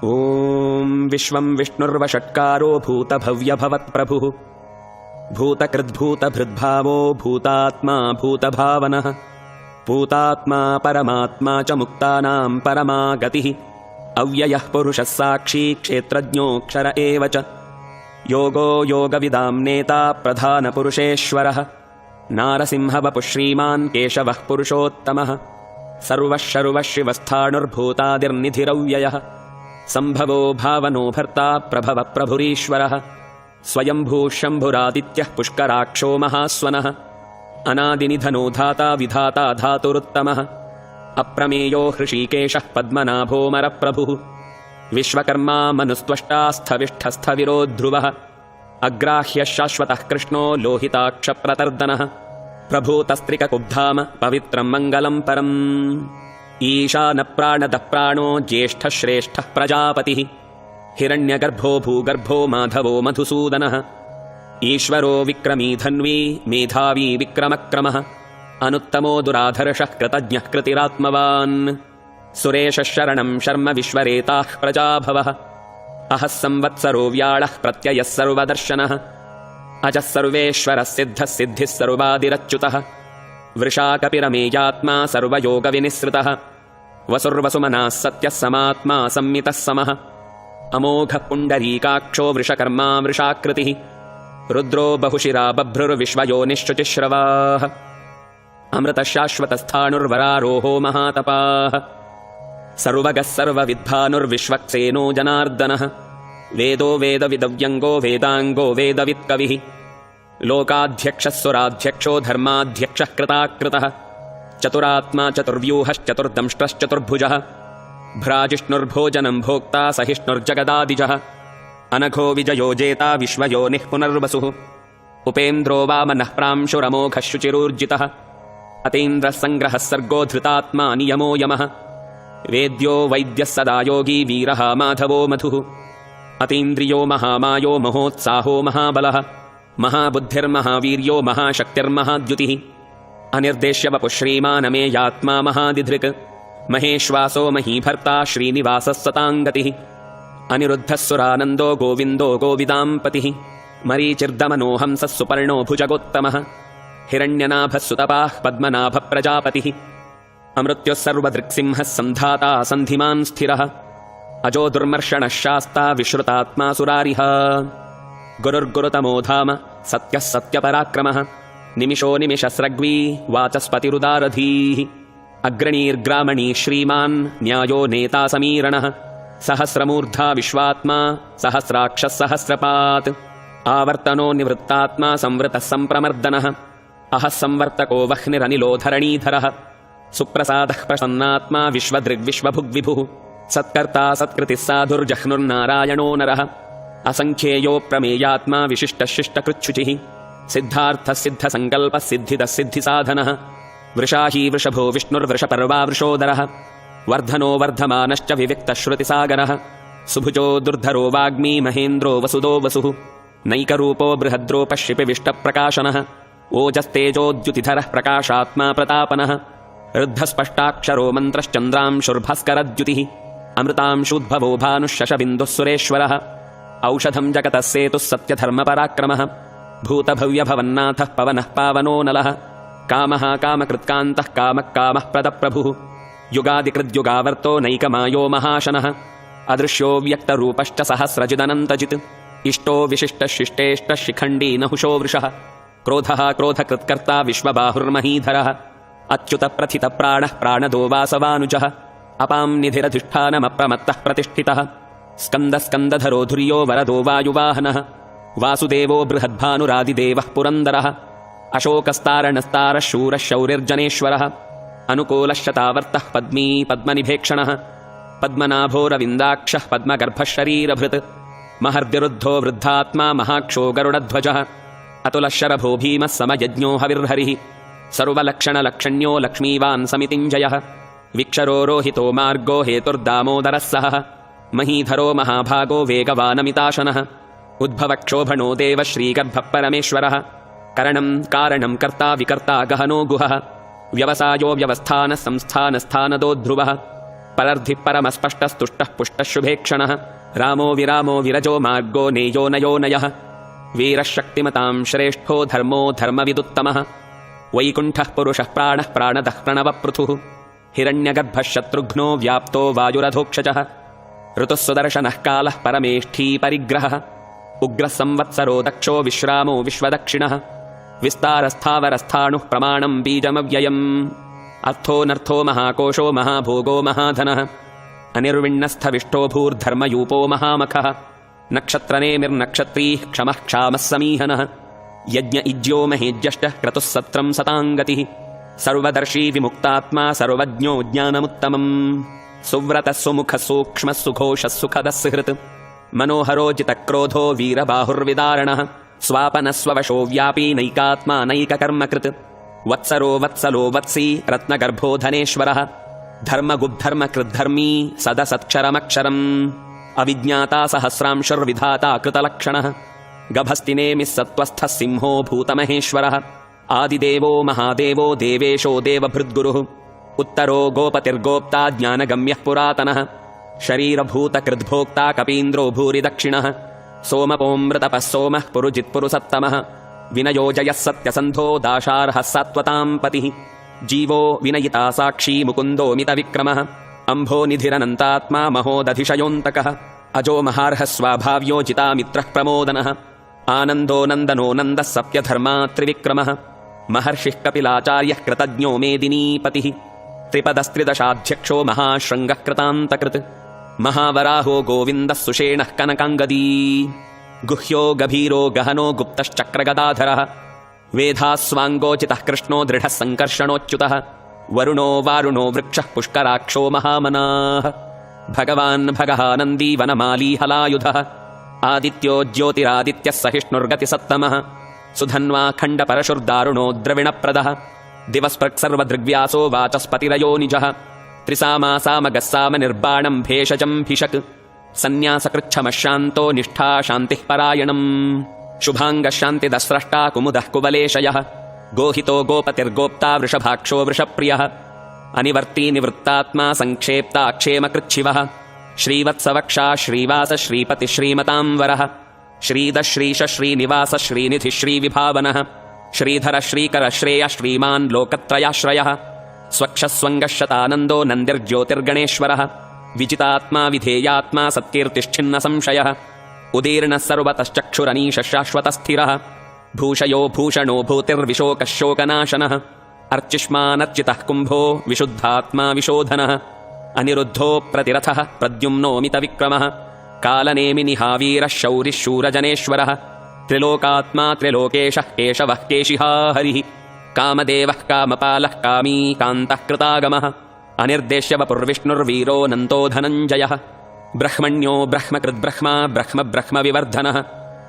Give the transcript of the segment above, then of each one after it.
ॐ विश्वं विष्णुर्वषट्कारो भूतभव्यभवत्प्रभुः भूतकृद्भूतभृद्भावो भूतात्मा भूतभावनः भूतात्मा परमात्मा च मुक्तानां परमा गतिः अव्ययः पुरुषः साक्षी क्षेत्रज्ञोऽक्षर एव च योगो योगविदां नेता प्रधानपुरुषेश्वरः नारसिंहवपुः श्रीमान् केशवः पुरुषोत्तमः सर्वः शर्वः शिवस्थाणुर्भूतादिर्निधिरव्ययः सम्भवो भावनो भर्ता प्रभव प्रभुरीश्वरः स्वयंभू शम्भुरादित्यः पुष्कराक्षो महास्वनः अनादिनिधनो धाता विधाता धातुरुत्तमः अप्रमेयो हृषीकेशः पद्मनाभोमरप्रभुः विश्वकर्मा मनुस्त्वष्टा स्थविष्ठस्थविरो ध्रुवः अग्राह्यः शाश्वतः कृष्णो लोहिताक्षप्रतर्दनः प्रभूतस्त्रिककुब्धाम पवित्रं मङ्गलं परम् ईशानप्राणदः प्राणो ज्येष्ठः श्रेष्ठः प्रजापतिः हिरण्यगर्भो भूगर्भो माधवो मधुसूदनः ईश्वरो विक्रमी धन्वी मेधावी विक्रमक्रमः अनुत्तमो दुराधर्षः कृतज्ञः कृतिरात्मवान् सुरेशः शरणं शर्म विश्वरेताः प्रजाभवः अहः संवत्सरो व्याळः प्रत्ययः सर्वदर्शनः अजः सर्वेश्वरः सिद्धः सिद्धिः सर्वादिरच्युतः वृषाकपिरमेयात्मा सर्वयोगविनिसृतः वसुर्वसुमनः सत्यः समात्मा संमितः समः अमोघः पुण्डरीकाक्षो वृषकर्मा वृषाकृतिः रुद्रो बहुशिरा बभ्रुर्विश्वयोनिश्चुतिश्रवाः अमृतशाश्वतस्थाणुर्वरारोहो महातपाः सर्वगः सर्वविद्भानुर्विश्वक्सेनो जनार्दनः वेदो वेदविदव्यङ्गो वेदाङ्गो वेदवित्कविः लोकाध्यक्षः सुराध्यक्षो धर्माध्यक्षः कृताकृतः चतुरात्मा चतुर्व्यूहश्चतुर्दंष्ट्रश्चतुर्भुजः भ्राजिष्णुर्भोजनं भोक्ता सहिष्णुर्जगदादिजः अनघो विजयो जेता विश्वयोनिः पुनर्वसुः उपेन्द्रो वामनः प्रांशुरमोघः शुचिरूर्जितः अतीन्द्रः सङ्ग्रहः सर्गो धृतात्मा नियमो यमः वेद्यो वैद्यः सदा योगी वीरः माधवो मधुः अतीन्द्रियो महामायो महोत्साहो महाबलः महाबुद्धिर्महावीर्यो महाशक्तिर्महाद्युतिः अनिर्देश्यवपुः श्रीमानमेयात्मा महादिधृक् महेश्वासो महीभर्ता श्रीनिवासः सताङ्गतिः अनिरुद्धः सुरानन्दो गोविन्दो गोविदाम्पतिः मरीचिर्दमनोहंसः सुपर्णो भुजगोत्तमः हिरण्यनाभः सुतपाः पद्मनाभप्रजापतिः अमृत्युः सर्वदृक्सिंहः सन्धाता सन्धिमान् स्थिरः अजो दुर्मर्षणः शास्ता विश्रुतात्मा सुरारिः गुरुर्गुरुतमो धाम सत्यः सत्यपराक्रमः निमिषो निमिषस्रग्वी वाचस्पतिरुदारधीः अग्रणीर्ग्रामणी श्रीमान् न्यायो नेता समीरणः सहस्रमूर्धा विश्वात्मा सहस्राक्षः सहस्रपात् आवर्तनो निवृत्तात्मा संवृतः सम्प्रमर्दनः अहः संवर्तको वह्निरनिलो धरणीधरः सुप्रसादः प्रसन्नात्मा विश्वदृग्विश्वभुग्विभुः सत्कर्ता सत्कृतिः साधुर्जह्नुर्नारायणो नरः असङ्ख्येयो प्रमेयात्मा विशिष्टः शिष्टकृच्छुचिः सिद्धार्थः सिद्धसङ्कल्पः सिद्धिदः सिद्धिसाधनः वृषाही वृषभो विष्णुर्वृषपर्वा वृषोदरः वर्धनो वर्धमानश्च विविक्तश्रुतिसागरः सुभुजो दुर्धरो वाग्मी महेन्द्रो वसुदो वसुः नैकरूपो बृहद्रोपः शिपिविष्टप्रकाशनः ओजस्तेजोद्युतिधरः प्रकाशात्मा प्रतापनः ऋद्धस्पष्टाक्षरो मन्त्रश्चन्द्रांशुर्भास्करद्युतिः अमृतांशूद्भवो भानुः शशबिन्दुः सुरेश्वरः औषधं जगतः सेतुः सत्यधर्मपराक्रमः भूतभव्यभवन्नाथः पवनः पावनो नलः कामः कामकृत्कान्तः कामः कामः प्रदप्रभुः युगादिकृद्युगावर्तो नैकमायो महाशनः अदृश्यो व्यक्तरूपश्च सहस्रजिदनन्तजित् इष्टो विशिष्टः शिष्टेष्टः शिखण्डी नहुषो वृषः क्रोधः क्रोधकृत्कर्ता विश्वबाहुर्महीधरः अच्युतप्रथितप्राणः प्राणदो वासवानुजः अपां निधिरधिष्ठानमप्रमत्तः प्रतिष्ठितः स्कन्दस्कन्दधरो धुर्यो वरदो वायुवाहनः वासुदेवो बृहद्भानुरादिदेवः पुरन्दरः अशोकस्तारणस्तारः शूरः शौरिर्जनेश्वरः अनुकूलः शतावर्तः पद्मी पद्मनिभेक्षणः पद्मनाभो रविन्दाक्षः पद्मगर्भः शरीरभृत् महर्दिरुद्धो वृद्धात्मा महाक्षो गरुडध्वजः अतुलः शरभो भीमः समयज्ञो हविर्हरिः सर्वलक्षणलक्षण्यो लक्ष्मीवान् समितिञ्जयः विक्षरो रोहितो मार्गो हेतुर्दामोदरः सहः महीधरो महाभागो वेगवानमिताशनः उद्भवक्षोभणो देवः श्रीगर्भः परमेश्वरः करणं कारणं कर्ता विकर्ता गहनो गुहः व्यवसायो व्यवस्थानः संस्थानस्थानदो ध्रुवः परर्धिः परमस्पष्टस्तुष्टः पुष्टः शुभेक्षणः रामो विरामो विरजो मार्गो नेयो नयो नयः वीरः शक्तिमतां श्रेष्ठो धर्मो धर्मविदुत्तमः वैकुण्ठः पुरुषः प्राणः प्राणदः प्रणवपृथुः हिरण्यगर्भः शत्रुघ्नो व्याप्तो वायुरधोक्षजः ऋतुः सुदर्शनः कालः परमेष्ठी परिग्रहः उग्रः संवत्सरो दक्षो विश्रामो विश्वदक्षिणः विस्तारस्थावरस्थाणुः प्रमाणं बीजमव्ययम् अर्थोऽनर्थो महाकोशो महाभोगो महाधनः अनिर्विण्णस्थविष्टो भूर्धर्मयूपो महामखः नक्षत्रनेमिर्नक्षत्रीः क्षमः क्षामः समीहनः यज्ञ इज्यो महेज्यष्टः क्रतुः सत्रं सताङ्गतिः सर्वदर्शी विमुक्तात्मा सर्वज्ञो ज्ञानमुत्तमम् सुव्रतः सुमुखः सूक्ष्मः सुघोषः सुखदः सुहृत् मनोहरो जितक्रोधो वीरबाहुर्विदारणः स्वापनस्ववशो व्यापी नैकात्मा नैककर्मकृत् वत्सरो वत्सलो वत्सी रत्नगर्भो धनेश्वरः धर्मगुद्धर्मकृद्धर्मी सदसत्क्षरमक्षरम् अविज्ञाता सहस्रांशुर्विधाता कृतलक्षणः गभस्तिनेमिः सत्त्वस्थः सिंहो भूतमहेश्वरः आदिदेवो महादेवो देवेशो देवभृद्गुरुः उत्तरो गोपतिर्गोप्ता ज्ञानगम्यः पुरातनः शरीरभूतकृद्भोक्ता कपीन्द्रो भूरि दक्षिणः सोमपोऽमृतपः सोमः पुरुजित्पुरुसत्तमः विनयोजयः सत्यसन्धो दाशार्हः सात्वतां पतिः जीवो विनयिता साक्षी मुकुन्दो मितविक्रमः अम्भोनिधिरनन्तात्मा महोदधिशयोऽन्तकः अजो महार्हः स्वाभाव्यो जितामित्रः प्रमोदनः आनन्दो नन्दनो नन्दः सत्यधर्मा त्रिविक्रमः महर्षिः कपिलाचार्यः कृतज्ञो मेदिनीपतिः त्रिपदस्त्रिदशाध्यक्षो महाशृङ्गः कृतान्तकृत् महावराहो गोविन्दः सुषेणः कनकाङ्गदी गुह्यो गभीरो गहनो गुप्तश्चक्रगदाधरः वेधास्वाङ्गोचितः कृष्णो दृढः सङ्कर्षणोच्युतः वरुणो वारुणो वृक्षः पुष्कराक्षो महामनाः भगवान् भगहानन्दी वनमाली हलायुधः आदित्यो ज्योतिरादित्यः सहिष्णुर्गतिसत्तमः सुधन्वा खण्डपरशुर्दारुणो द्रविणप्रदः दिवस्पृक्सर्वदृग्व्यासो वाचस्पतिरयो निजः त्रिसामासामगः सामनिर्बाणम् भेषजम् भिषक् सन्न्यासकृच्छमशान्तो निष्ठा शान्तिः परायणम् शुभाङ्गः शान्तिदस्रष्टा कुमुदः कुवलेशयः गोहितो गोपतिर्गोप्ता वृषभाक्षो वृषप्रियः अनिवर्ती निवृत्तात्मा सङ्क्षेप्ता क्षेमकृच्छिवः श्रीवत्सवक्षा श्रीवास श्रीपतिः श्रीमतां वरः श्रीदः श्रीश श्रीनिवास श्रीनिधिः श्रीविभावनः श्रीधर श्रीकर श्रेय श्रीमान् लोकत्रयाश्रयः स्वक्षस्वङ्गः शतानन्दो नन्दिर्ज्योतिर्गणेश्वरः विजितात्मा विधेयात्मा सत्कीर्तिश्छिन्न संशयः उदीर्णः सर्वतश्चक्षुरनीशः शाश्वतस्थिरः भूषयो भूषणो भूतिर्विशोकः शोकनाशनः अर्चिष्मानर्चितः कुम्भो विशुद्धात्मा विशोधनः अनिरुद्धो प्रतिरथः प्रद्युम्नो मितविक्रमः कालनेमिनिहावीरः शौरिः शूरजनेश्वरः त्रिलोकात्मा त्रिलोकेशः केशवः केशिहा हरिः कामदेवः कामपालः कामी कान्तः कृतागमः अनिर्देश्य वपुर्विष्णुर्वीरो नन्तो धनञ्जयः ब्रह्मण्यो ब्रह्मकृद्ब्रह्मा ब्रह्म ब्रह्मविवर्धनः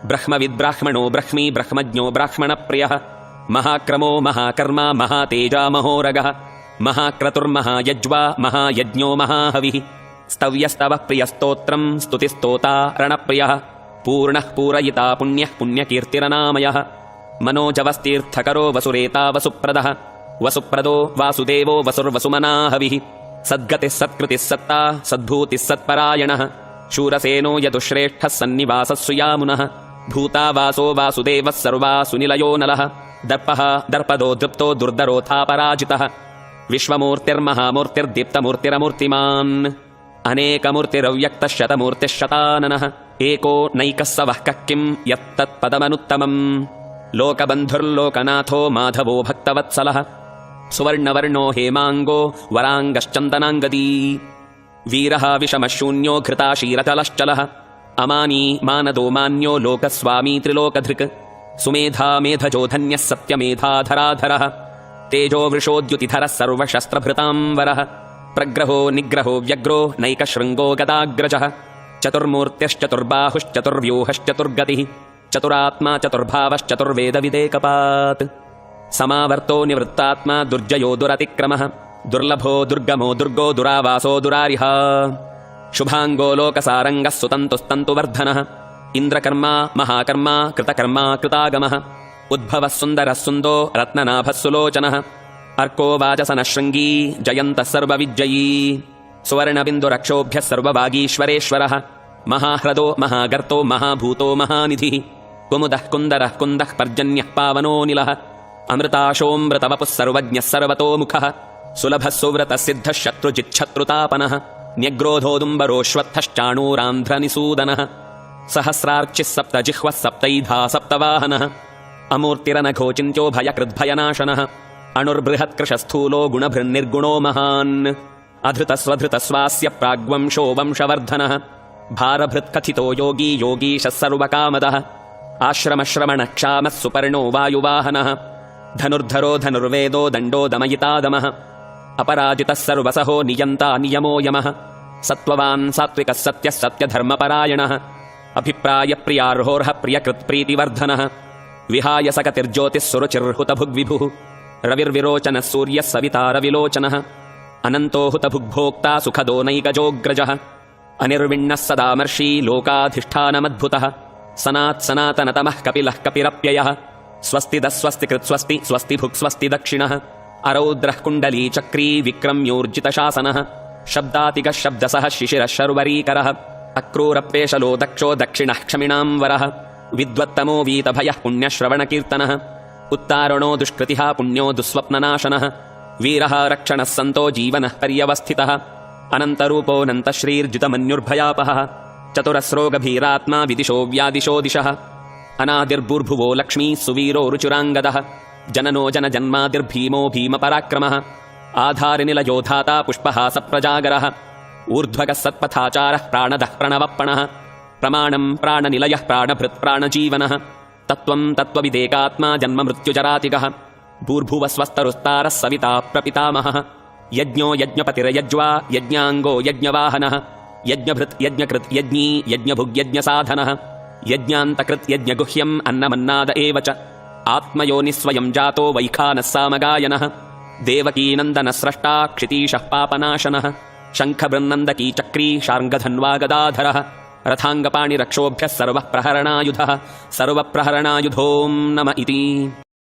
ब्रह्मविद्ब्राह्मणो ब्रह्मी ब्रह्मज्ञो ब्राह्मणप्रियः महाक्रमो महाकर्मा महातेजा महोरगः महाक्रतुर्महायज्वा महायज्ञो महाहविः स्तव्यस्तवः प्रियस्तोत्रम् स्तुतिस्तोता रणप्रियः पूर्णः पूरयिता पुण्यः पुण्यकीर्तिरनामयः मनोजवस्तीर्थकरो वसुरेता वसुप्रदः वसुप्रदो वासुदेवो वसुर्वसुमनाहविः सद्गतिः सत्कृतिः सत्ता सद्भूतिः सत्परायणः शूरसेनो यदुश्रेष्ठः सन्निवासः सुयामुनः भूता वासो वासुदेवः सर्वासुनिलयो नलः दर्पः दर्पदो दृप्तो दुर्धरोऽथापराजितः विश्वमूर्तिर्महामूर्तिर्दीप्तमूर्तिरमूर्तिमान् अनेकमूर्तिरव्यक्तः शतमूर्तिः शताननः एको नैकः स वः कः किम् यत्तत्पदमनुत्तमम् लोकबन्धुर्लोकनाथो माधवो भक्तवत्सलः सुवर्णवर्णो हेमाङ्गो वराङ्गश्चन्दनाङ्गदी वीरः विषमः शून्यो घृताशीरचलश्चलः अमानी मानदो मान्यो लोकस्वामी त्रिलोकधृक् सुमेधा मेधजो धन्यः सत्यमेधाधराधरः तेजो वृषोद्युतिधरः सर्वशस्त्रभृताम्बरः प्रग्रहो निग्रहो व्यग्रो नैकशृङ्गो गदाग्रजः चतुर्मूर्त्यश्चतुर्बाहुश्चतुर्व्यूहश्चतुर्गतिः चतुरात्मा चतुर्भावश्चतुर्वेदविदेकपात् समावर्तो निवृत्तात्मा दुर्जयो दुरतिक्रमः दुर्लभो दुर्गमो दुर्गो दुरावासो दुरारिः शुभाङ्गो लोकसारङ्गः सुतन्तुस्तन्तुवर्धनः इन्द्रकर्मा महाकर्मा कृतकर्मा कृतागमः उद्भवः सुन्दरः सुन्दो रत्ननाभः सुलोचनः अर्को वाचसनः शृङ्गी जयन्तः सर्वविजयी सुवर्णबिन्दुरक्षोभ्यः सर्वभागीश्वरेश्वरः महाह्रदो महागर्तो महाभूतो महानिधिः कुमुदः कुन्दरः कुन्दः पर्जन्यः पावनोऽनिलः अमृताशोऽमृतवपुः सर्वज्ञः सर्वतोमुखः सुलभः सुव्रतः सिद्धः शत्रुजिच्छत्रुतापनः न्यग्रोधोदुम्बरोऽश्वत्थश्चाणूरान्ध्रनिसूदनः सहस्रार्चिः सप्तजिह्वः सप्तैधा सप्तवाहनः अमूर्तिरनघोचिन्त्यो भयकृद्भयनाशनः अणुर्बृहत्कृशस्थूलो गुणभृन्निर्गुणो महान् अधृतस्वधृतस्वास्य प्राग्वंशो वंशवर्धनः भारभृत्कथितो योगी योगीशः सर्वकामदः आश्रमश्रमणक्षामः सुपर्णो वायुवाहनः धनुर्धरो धनुर्वेदो दण्डो दमयितादमः अपराजितः सर्वसहो नियन्ता नियमो यमः सत्त्ववान् सात्विकः सत्यः सत्यधर्मपरायणः अभिप्रायप्रियार्होर्ह प्रियकृत्प्रीतिवर्धनः विहाय सकतिर्ज्योतिः सुरुचिर्हुतभुग्विभुः रविर्विरोचनः सूर्यः सविता रविलोचनः अनन्तो हुतभुग्भोक्ता सुखदो नैकजोऽग्रजः अनिर्विण्णः सदामर्षी लोकाधिष्ठानमद्भुतः सनात्सनातनतमः कपिलः कपिरप्ययः स्वस्ति कृत्स्वस्ति स्वस्ति भुक्स्वस्ति दक्षिणः अरौद्रः कुण्डली चक्री विक्रम्योर्जितशासनः शब्दातिगः शब्दसः शिशिरः शर्वरीकरः अक्रूरप्वेशलो दक्षो दक्षिणः क्षमिणां वरः विद्वत्तमो वीतभयः पुण्यश्रवणकीर्तनः उत्तारणो दुष्कृतिः पुण्यो दुःस्वप्ननाशनः वीरः रक्षणः सन्तो जीवनः पर्यवस्थितः अनन्तरूपोऽनन्तश्रीर्जितमन्युर्भयापहः चतुरस्रो गभीरात्मा विदिशो व्यादिशो दिशः अनादिर्भूर्भुवो लक्ष्मी सुवीरो रुचुराङ्गदः जननो जनजन्मादिर्भीमो भीमपराक्रमः आधारनिलयो धाता पुष्पहासप्रजागरः ऊर्ध्वगः सत्पथाचारः प्राणदः प्रणवप्पणः प्रमाणं प्राणनिलयः प्राणभृत् प्राणजीवनः तत्त्वं तत्त्वविदेकात्मा जन्ममृत्युजरातिगः भूर्भुवस्वस्तरुस्तारः सविता प्रपितामहः यज्ञो यज्ञपतिर्यज्वा यज्ञाङ्गो यज्ञवाहनः यज्ञभृत् यज्ञकृत् यज्ञी यज्ञभुग्यज्ञसाधनः यज्ञान्तकृत् यज्ञगुह्यम् अन्नमन्नाद एव च आत्मयोनिस्वयं जातो वैखानः सामगायनः देवकीनन्दनस्रष्टा क्षितीशः पापनाशनः शङ्खबृन्नन्दकी चक्री शार्ङ्गधन्वा गदाधरः रथाङ्गपाणिरक्षोभ्यः सर्वप्रहरणायुधः सर्वप्रहरणायुधोऽं नम इति।